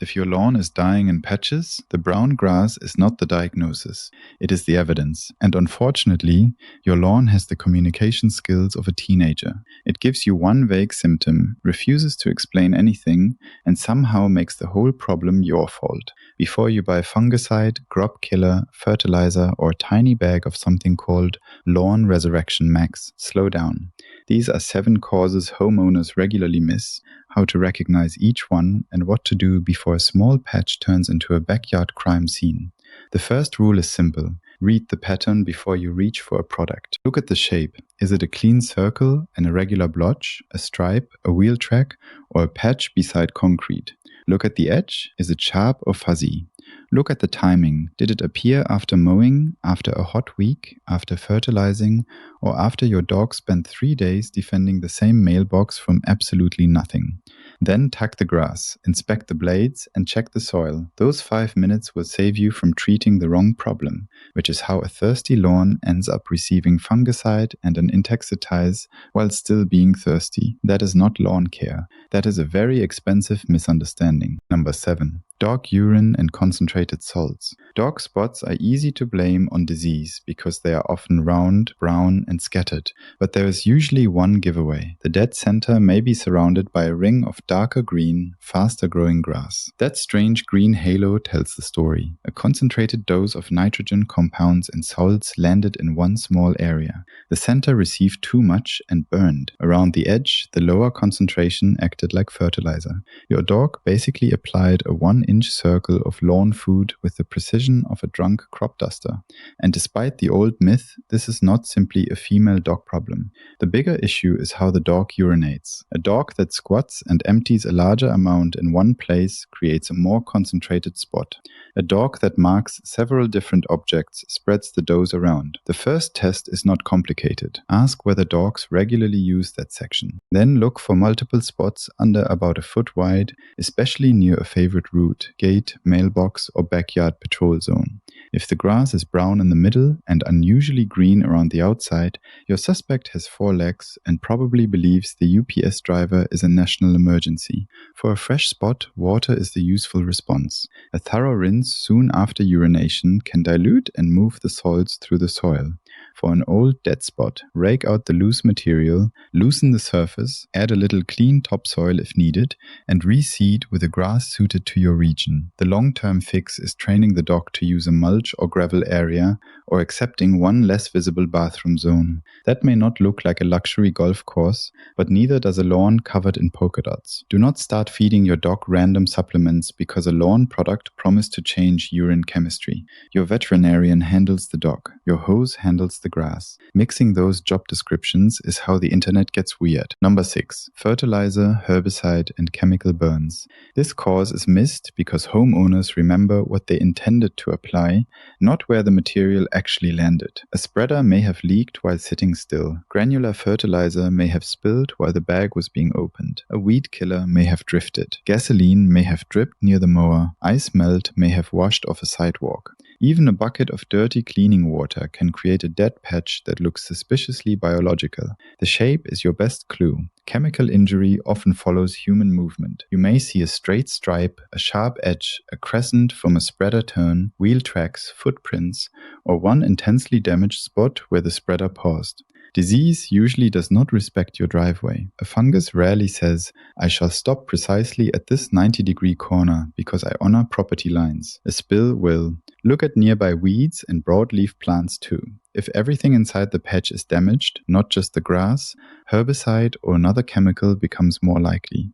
If your lawn is dying in patches, the brown grass is not the diagnosis. It is the evidence. And unfortunately, your lawn has the communication skills of a teenager. It gives you one vague symptom, refuses to explain anything, and somehow makes the whole problem your fault. Before you buy fungicide, grub killer, fertilizer, or a tiny bag of something called Lawn Resurrection Max, slow down. These are 7 causes homeowners regularly miss, how to recognize each one, and what to do before a small patch turns into a backyard crime scene. The first rule is simple. Read the pattern before you reach for a product. Look at the shape. Is it a clean circle, an irregular blotch, a stripe, a wheel track, or a patch beside concrete? Look at the edge. Is it sharp or fuzzy? Look at the timing. Did it appear after mowing, after a hot week, after fertilizing, or after your dog spent 3 days defending the same mailbox from absolutely nothing? Then tag the grass, inspect the blades, and check the soil. Those 5 minutes will save you from treating the wrong problem, which is how a thirsty lawn ends up receiving fungicide and an insecticide while still being thirsty. That is not lawn care. That is a very expensive misunderstanding. Number 7. Dog urine and concentrated salts. Dog spots are easy to blame on disease because they are often round, brown, and scattered, but there is usually one giveaway. The dead center may be surrounded by a ring of darker green, faster growing grass. That strange green halo tells the story. A concentrated dose of nitrogen compounds and salts landed in one small area. The center received too much and burned. Around the edge, the lower concentration acted like fertilizer. Your dog basically applied a 1-inch circle of lawn food with the precision of a drunk crop duster. And despite the old myth, this is not simply a female dog problem. The bigger issue is how the dog urinates. A dog that squats and empties a larger amount in one place creates a more concentrated spot. A dog that marks several different objects spreads the dose around. The first test is not complicated. Ask whether dogs regularly use that section. Then look for multiple spots under about a foot wide, especially near a favorite route, gate, mailbox, or backyard patrol zone. If the grass is brown in the middle and unusually green around the outside, your suspect has 4 legs and probably believes the UPS driver is a national emergency. For a fresh spot, water is the useful response. A thorough rinse soon after urination can dilute and move the salts through the soil. For an old dead spot, rake out the loose material, loosen the surface, add a little clean topsoil if needed, and reseed with a grass suited to your region. The long-term fix is training the dog to use a mulch or gravel area or accepting one less visible bathroom zone. That may not look like a luxury golf course, but neither does a lawn covered in polka dots. Do not start feeding your dog random supplements because a lawn product promised to change urine chemistry. Your veterinarian handles the dog. Your hose handles the grass. Mixing those job descriptions is how the internet gets weird. Number 6. Fertilizer, herbicide, and chemical burns. This cause is missed because homeowners remember what they intended to apply, not where the material actually landed. A spreader may have leaked while sitting still. Granular fertilizer may have spilled while the bag was being opened. A weed killer may have drifted. Gasoline may have dripped near the mower. Ice melt may have washed off a sidewalk. Even a bucket of dirty cleaning water can create a dead patch that looks suspiciously biological. The shape is your best clue. Chemical injury often follows human movement. You may see a straight stripe, a sharp edge, a crescent from a spreader turn, wheel tracks, footprints, or one intensely damaged spot where the spreader paused. Disease usually does not respect your driveway. A fungus rarely says, I shall stop precisely at this 90-degree corner because I honor property lines. A spill will. Look at nearby weeds and broadleaf plants too. If everything inside the patch is damaged, not just the grass, herbicide or another chemical becomes more likely.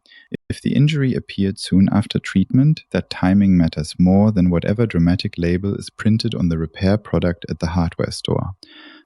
If the injury appeared soon after treatment, that timing matters more than whatever dramatic label is printed on the repair product at the hardware store.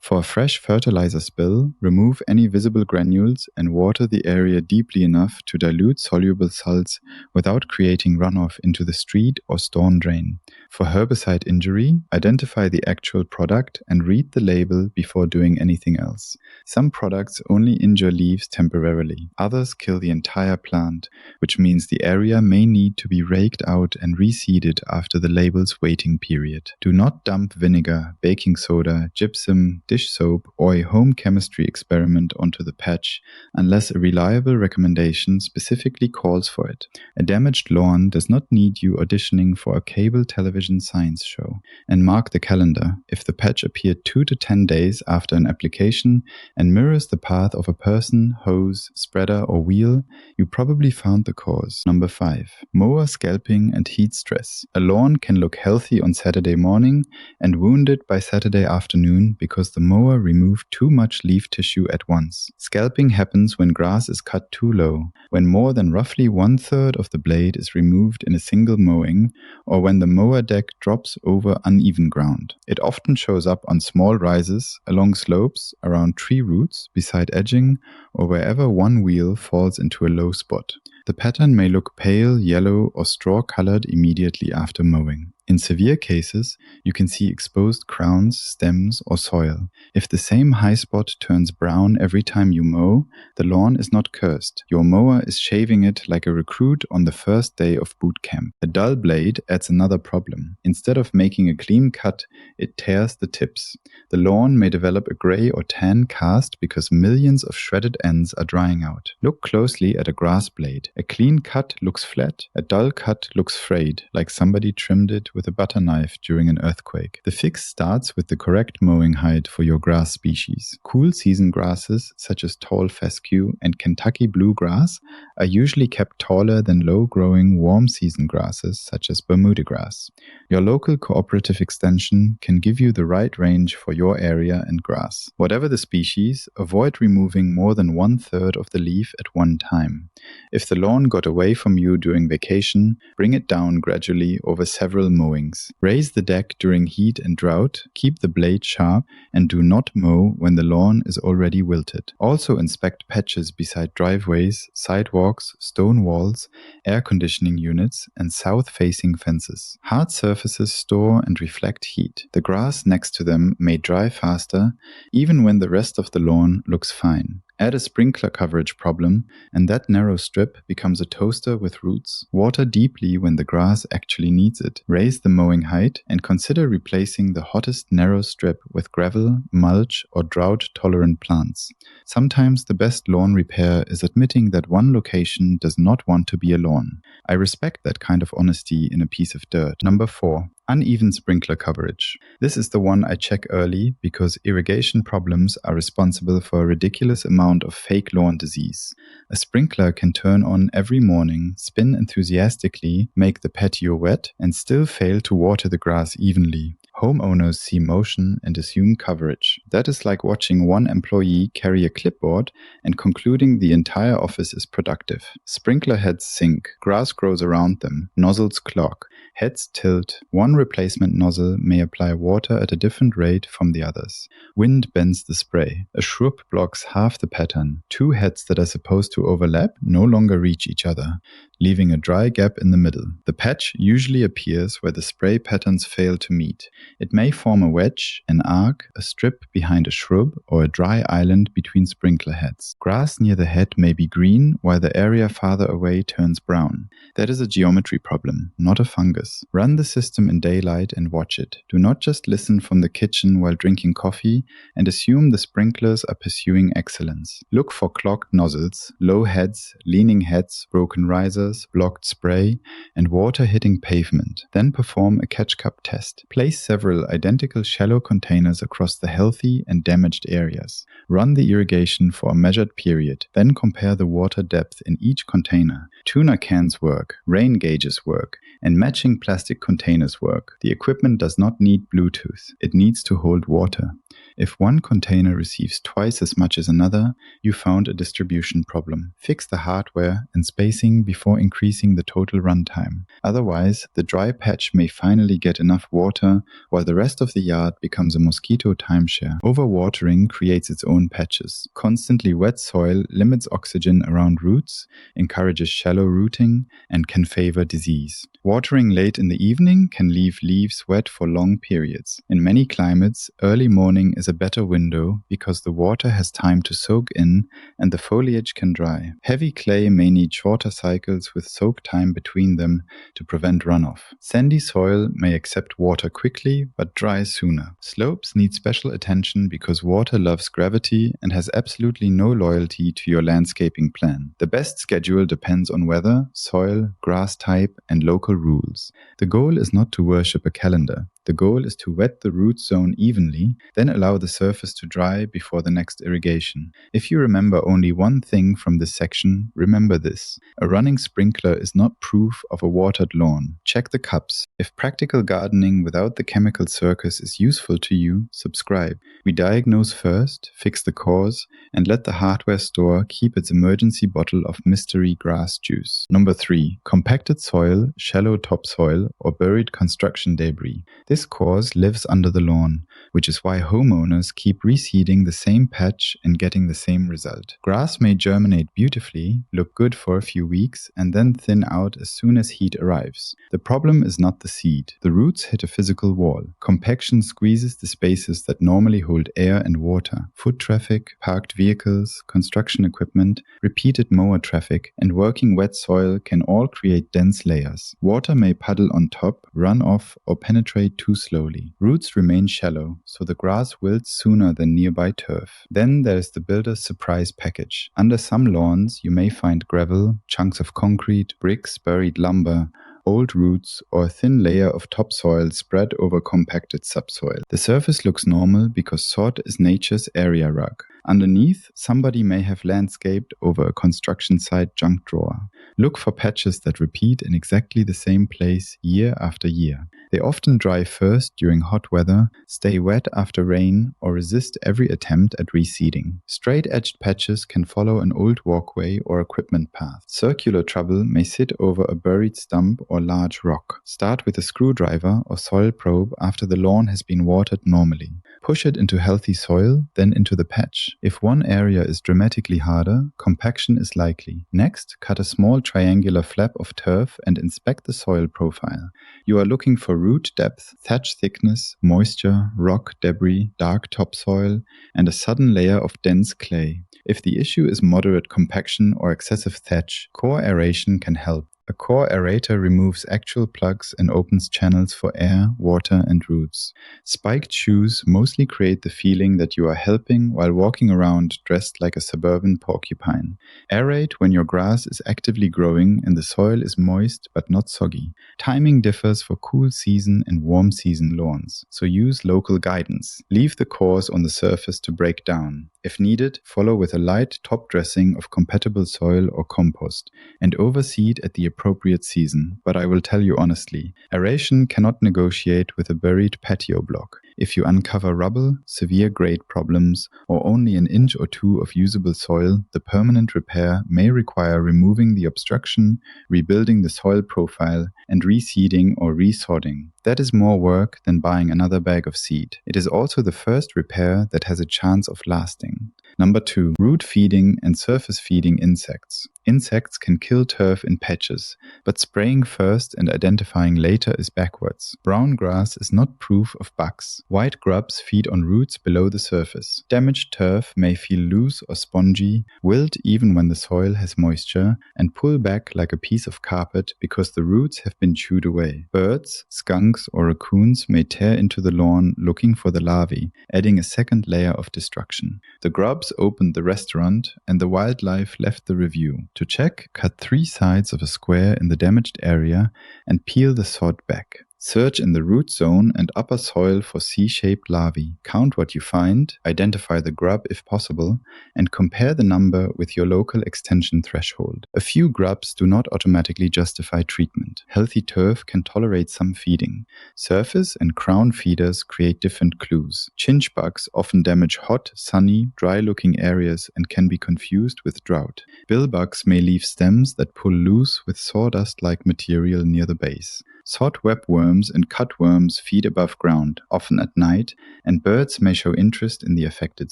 For a fresh fertilizer spill, remove any visible granules and water the area deeply enough to dilute soluble salts without creating runoff into the street or storm drain. For herbicide injury, identify the actual product and read the label before doing anything else. Some products only injure leaves temporarily. Others kill the entire plant, which means the area may need to be raked out and reseeded after the label's waiting period. Do not dump vinegar, baking soda, gypsum, dish soap, or a home chemistry experiment onto the patch unless a reliable recommendation specifically calls for it. A damaged lawn does not need you auditioning for a cable television science show. And mark the calendar. If the patch appeared 2 to 10 days after an application and mirrors the path of a person, hose, spreader, or wheel, you probably found the cause. Number 5. Mower scalping and heat stress. A lawn can look healthy on Saturday morning and wounded by Saturday afternoon because the mower removed too much leaf tissue at once. Scalping happens when grass is cut too low, when more than roughly 1/3 of the blade is removed in a single mowing, or when the mower deck drops over uneven ground. It often shows up on small rises, along slopes, around tree roots, beside edging, or wherever one wheel falls into a low spot. The pattern may look pale, yellow, or straw-colored immediately after mowing. In severe cases, you can see exposed crowns, stems, or soil. If the same high spot turns brown every time you mow, the lawn is not cursed. Your mower is shaving it like a recruit on the first day of boot camp. A dull blade adds another problem. Instead of making a clean cut, it tears the tips. The lawn may develop a gray or tan cast because millions of shredded ends are drying out. Look closely at a grass blade. A clean cut looks flat. A dull cut looks frayed, like somebody trimmed it with a butter knife during an earthquake. The fix starts with the correct mowing height for your grass species. Cool season grasses, such as tall fescue and Kentucky bluegrass, are usually kept taller than low-growing warm season grasses, such as Bermuda grass. Your local cooperative extension can give you the right range for your area and grass. Whatever the species, avoid removing more than 1/3 of the leaf at one time. If the lawn got away from you during vacation, bring it down gradually over several mowings. Raise the deck during heat and drought, keep the blade sharp, and do not mow when the lawn is already wilted. Also inspect patches beside driveways, sidewalks, stone walls, air conditioning units, and south-facing fences. Hard surfaces store and reflect heat. The grass next to them may dry faster, even when the rest of the lawn looks fine. Add a sprinkler coverage problem, and that narrow strip becomes a toaster with roots. Water deeply when the grass actually needs it. Raise the mowing height, and consider replacing the hottest narrow strip with gravel, mulch, or drought-tolerant plants. Sometimes the best lawn repair is admitting that one location does not want to be a lawn. I respect that kind of honesty in a piece of dirt. Number 4. Uneven sprinkler coverage. This is the one I check early because irrigation problems are responsible for a ridiculous amount of fake lawn disease. A sprinkler can turn on every morning, spin enthusiastically, make the patio wet, and still fail to water the grass evenly. Homeowners see motion and assume coverage. That is like watching one employee carry a clipboard and concluding the entire office is productive. Sprinkler heads sink, grass grows around them, nozzles clog, heads tilt. One replacement nozzle may apply water at a different rate from the others. Wind bends the spray. A shrub blocks half the pattern. Two heads that are supposed to overlap no longer reach each other, leaving a dry gap in the middle. The patch usually appears where the spray patterns fail to meet. It may form a wedge, an arc, a strip behind a shrub, or a dry island between sprinkler heads. Grass near the head may be green, while the area farther away turns brown. That is a geometry problem, not a fungus. Run the system in daylight and watch it. Do not just listen from the kitchen while drinking coffee and assume the sprinklers are pursuing excellence. Look for clogged nozzles, low heads, leaning heads, broken risers, blocked spray, and water hitting pavement. Then perform a catch-cup test. Place several identical shallow containers across the healthy and damaged areas. Run the irrigation for a measured period. Then compare the water depth in each container. Tuna cans work, rain gauges work, and matching plastic containers work. The equipment does not need Bluetooth. It needs to hold water. If one container receives twice as much as another, you found a distribution problem. Fix the hardware and spacing before increasing the total runtime. Otherwise, the dry patch may finally get enough water while the rest of the yard becomes a mosquito timeshare. Overwatering creates its own patches. Constantly wet soil limits oxygen around roots, encourages shallow rooting, and can favor disease. Watering late in the evening can leave leaves wet for long periods. In many climates, early morning is a better window because the water has time to soak in and the foliage can dry. Heavy clay may need shorter cycles with soak time between them to prevent runoff. Sandy soil may accept water quickly but dry sooner. Slopes need special attention because water loves gravity and has absolutely no loyalty to your landscaping plan. The best schedule depends on weather, soil, grass type, and local rules. The goal is not to worship a calendar. The goal is to wet the root zone evenly, then allow the surface to dry before the next irrigation. If you remember only one thing from this section, remember this. A running sprinkler is not proof of a watered lawn. Check the cups. If practical gardening without the chemical circus is useful to you, subscribe. We diagnose first, fix the cause, and let the hardware store keep its emergency bottle of mystery grass juice. Number 3. Compacted soil, shallow topsoil, or buried construction debris. This cause lives under the lawn, which is why homeowners keep reseeding the same patch and getting the same result. Grass may germinate beautifully, look good for a few weeks, and then thin out as soon as heat arrives. The problem is not the seed. The roots hit a physical wall. Compaction squeezes the spaces that normally hold air and water. Foot traffic, parked vehicles, construction equipment, repeated mower traffic, and working wet soil can all create dense layers. Water may puddle on top, run off, or penetrate too slowly. Roots remain shallow, so the grass wilts sooner than nearby turf. Then there's the builder's surprise package. Under some lawns, you may find gravel, chunks of concrete, bricks, buried lumber, old roots, or a thin layer of topsoil spread over compacted subsoil. The surface looks normal because sod is nature's area rug. Underneath, somebody may have landscaped over a construction site junk drawer. Look for patches that repeat in exactly the same place year after year. They often dry first during hot weather, stay wet after rain, or resist every attempt at reseeding. Straight-edged patches can follow an old walkway or equipment path. Circular trouble may sit over a buried stump or large rock. Start with a screwdriver or soil probe after the lawn has been watered normally. Push it into healthy soil, then into the patch. If one area is dramatically harder, compaction is likely. Next, cut a small triangular flap of turf and inspect the soil profile. You are looking for root depth, thatch thickness, moisture, rock, debris, dark topsoil, and a sudden layer of dense clay. If the issue is moderate compaction or excessive thatch, core aeration can help. A core aerator removes actual plugs and opens channels for air, water, and roots. Spiked shoes mostly create the feeling that you are helping while walking around dressed like a suburban porcupine. Aerate when your grass is actively growing and the soil is moist but not soggy. Timing differs for cool season and warm season lawns, so use local guidance. Leave the cores on the surface to break down. If needed, follow with a light top dressing of compatible soil or compost, and overseed at the appropriate season. But I will tell you honestly, aeration cannot negotiate with a buried patio block. If you uncover rubble, severe grade problems, or only an inch or two of usable soil, the permanent repair may require removing the obstruction, rebuilding the soil profile, and reseeding or resodding. That is more work than buying another bag of seed. It is also the first repair that has a chance of lasting. Number 2. Root feeding and surface feeding insects. Insects can kill turf in patches, but spraying first and identifying later is backwards. Brown grass is not proof of bugs. White grubs feed on roots below the surface. Damaged turf may feel loose or spongy, wilt even when the soil has moisture, and pull back like a piece of carpet because the roots have been chewed away. Birds, skunks, or raccoons may tear into the lawn looking for the larvae, adding a second layer of destruction. The grubs opened the restaurant, and the wildlife left the review. To check, cut 3 sides of a square in the damaged area and peel the sod back. Search in the root zone and upper soil for C-shaped larvae. Count what you find, identify the grub if possible, and compare the number with your local extension threshold. A few grubs do not automatically justify treatment. Healthy turf can tolerate some feeding. Surface and crown feeders create different clues. Chinch bugs often damage hot, sunny, dry-looking areas and can be confused with drought. Billbugs may leave stems that pull loose with sawdust-like material near the base. Sod webworms and cutworms feed above ground, often at night, and birds may show interest in the affected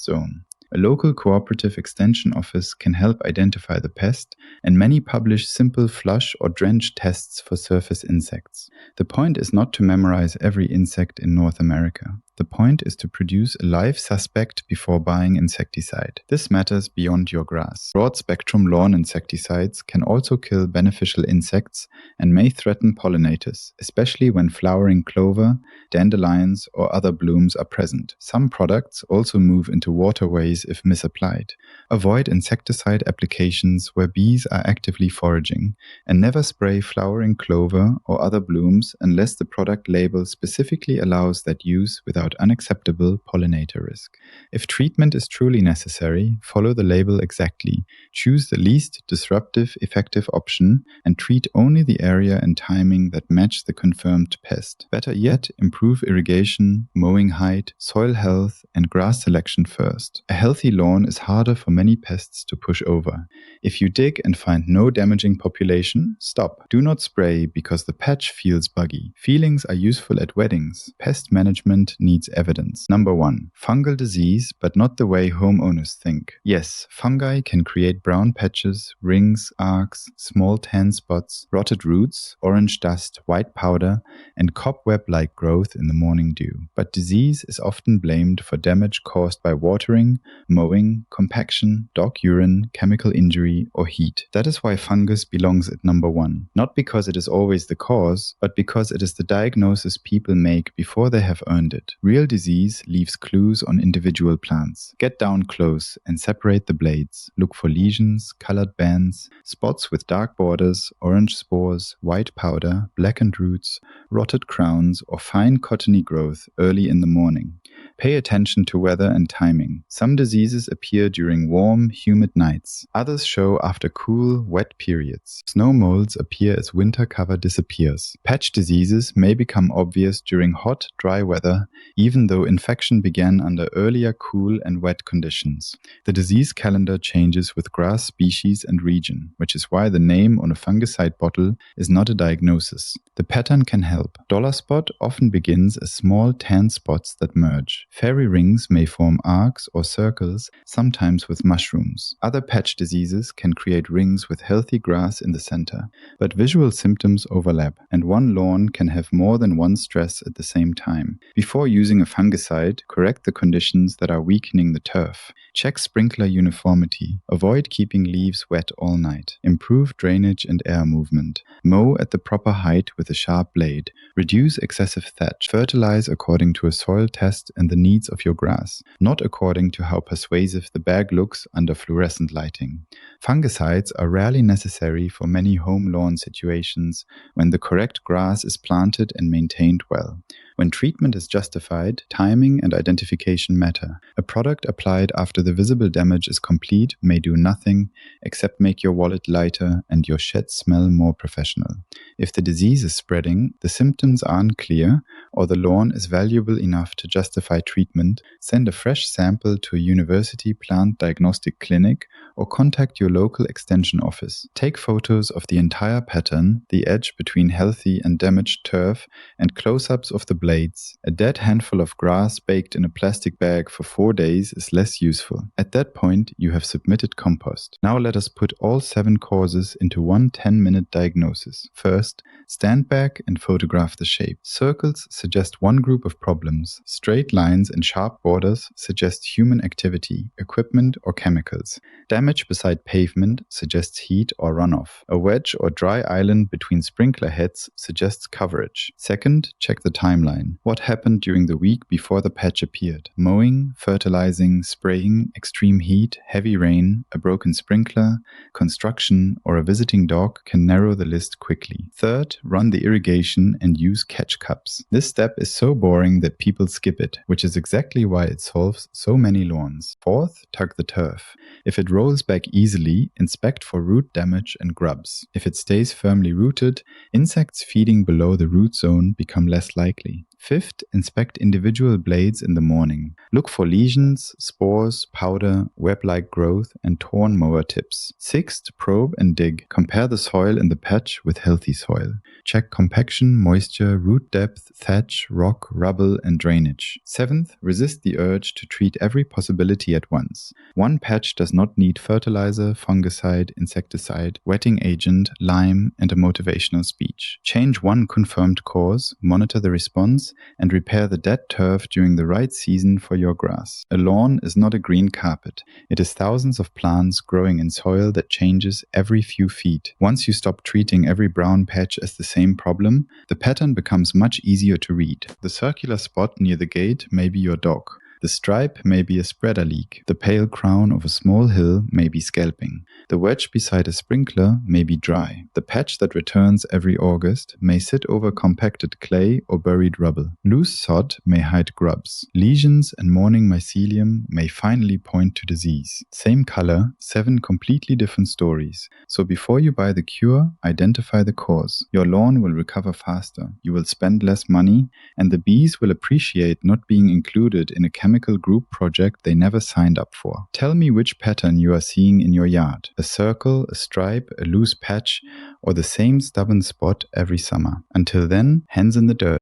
zone. A local cooperative extension office can help identify the pest, and many publish simple flush or drench tests for surface insects. The point is not to memorize every insect in North America. The point is to produce a live suspect before buying insecticide. This matters beyond your grass. Broad-spectrum lawn insecticides can also kill beneficial insects and may threaten pollinators, especially when flowering clover, dandelions, or other blooms are present. Some products also move into waterways if misapplied. Avoid insecticide applications where bees are actively foraging, and never spray flowering clover or other blooms unless the product label specifically allows that use without unacceptable pollinator risk. If treatment is truly necessary, follow the label exactly. Choose the least disruptive, effective option and treat only the area and timing that match the confirmed pest. Better yet, improve irrigation, mowing height, soil health, and grass selection first. A healthy lawn is harder for many pests to push over. If you dig and find no damaging population, stop. Do not spray because the patch feels buggy. Feelings are useful at weddings. Pest management needs evidence. Number 1. Fungal disease, but not the way homeowners think. Yes, fungi can create brown patches, rings, arcs, small tan spots, rotted roots, orange dust, white powder, and cobweb-like growth in the morning dew. But disease is often blamed for damage caused by watering, mowing, compaction, dog urine, chemical injury, or heat. That is why fungus belongs at number 1. Not because it is always the cause, but because it is the diagnosis people make before they have earned it. Real disease leaves clues on individual plants. Get down close and separate the blades. Look for lesions, colored bands, spots with dark borders, orange spores, white powder, blackened roots, rotted crowns, or fine cottony growth early in the morning. Pay attention to weather and timing. Some diseases appear during warm, humid nights. Others show after cool, wet periods. Snow molds appear as winter cover disappears. Patch diseases may become obvious during hot, dry weather, even though infection began under earlier cool and wet conditions. The disease calendar changes with grass species and region, which is why the name on a fungicide bottle is not a diagnosis. The pattern can help. Dollar spot often begins as small tan spots that merge. Fairy rings may form arcs or circles, sometimes with mushrooms. Other patch diseases can create rings with healthy grass in the center, but visual symptoms overlap, and one lawn can have more than one stress at the same time. Before using a fungicide, correct the conditions that are weakening the turf. Check sprinkler uniformity. Avoid keeping leaves wet all night. Improve drainage and air movement. Mow at the proper height with a sharp blade. Reduce excessive thatch. Fertilize according to a soil test and the needs of your grass, not according to how persuasive the bag looks under fluorescent lighting. Fungicides are rarely necessary for many home lawn situations when the correct grass is planted and maintained well. When treatment is justified, timing and identification matter. A product applied after the visible damage is complete may do nothing except make your wallet lighter and your shed smell more professional. If the disease is spreading, the symptoms are unclear, or the lawn is valuable enough to justify treatment, send a fresh sample to a university plant diagnostic clinic or contact your local extension office. Take photos of the entire pattern, the edge between healthy and damaged turf, and close-ups of the blades. A dead handful of grass baked in a plastic bag for 4 days is less useful. At that point, you have submitted compost. Now let us put all 7 causes into one 10-minute diagnosis. First, stand back and photograph the shape. Circles suggest one group of problems. Straight lines and sharp borders suggest human activity, equipment, or chemicals. Damage beside pavement suggests heat or runoff. A wedge or dry island between sprinkler heads suggests coverage. Second, check the timeline. What happened during the week before the patch appeared? Mowing, fertilizing, spraying, extreme heat, heavy rain, a broken sprinkler, construction, or a visiting dog can narrow the list quickly. Third, run the irrigation and use catch cups. This step is so boring that people skip it, which is exactly why it solves so many lawns. Fourth, tug the turf. If it rolls back easily, inspect for root damage and grubs. If it stays firmly rooted, insects feeding below the root zone become less likely. Fifth, inspect individual blades in the morning. Look for lesions, spores, powder, web-like growth, and torn mower tips. Sixth, probe and dig. Compare the soil in the patch with healthy soil. Check compaction, moisture, root depth, thatch, rock, rubble, and drainage. Seventh, resist the urge to treat every possibility at once. One patch does not need fertilizer, fungicide, insecticide, wetting agent, lime, and a motivational speech. Change one confirmed course, monitor the response, and repair the dead turf during the right season for your grass. A lawn is not a green carpet. It is thousands of plants growing in soil that changes every few feet. Once you stop treating every brown patch as the same problem, the pattern becomes much easier to read. The circular spot near the gate may be your dog. The stripe may be a spreader leak. The pale crown of a small hill may be scalping. The wedge beside a sprinkler may be dry. The patch that returns every August may sit over compacted clay or buried rubble. Loose sod may hide grubs. Lesions and morning mycelium may finally point to disease. Same color, 7 completely different stories. So before you buy the cure, identify the cause. Your lawn will recover faster. You will spend less money, and the bees will appreciate not being included in a chemical group project they never signed up for. Tell me which pattern you are seeing in your yard. A circle, a stripe, a loose patch, or the same stubborn spot every summer. Until then, hands in the dirt.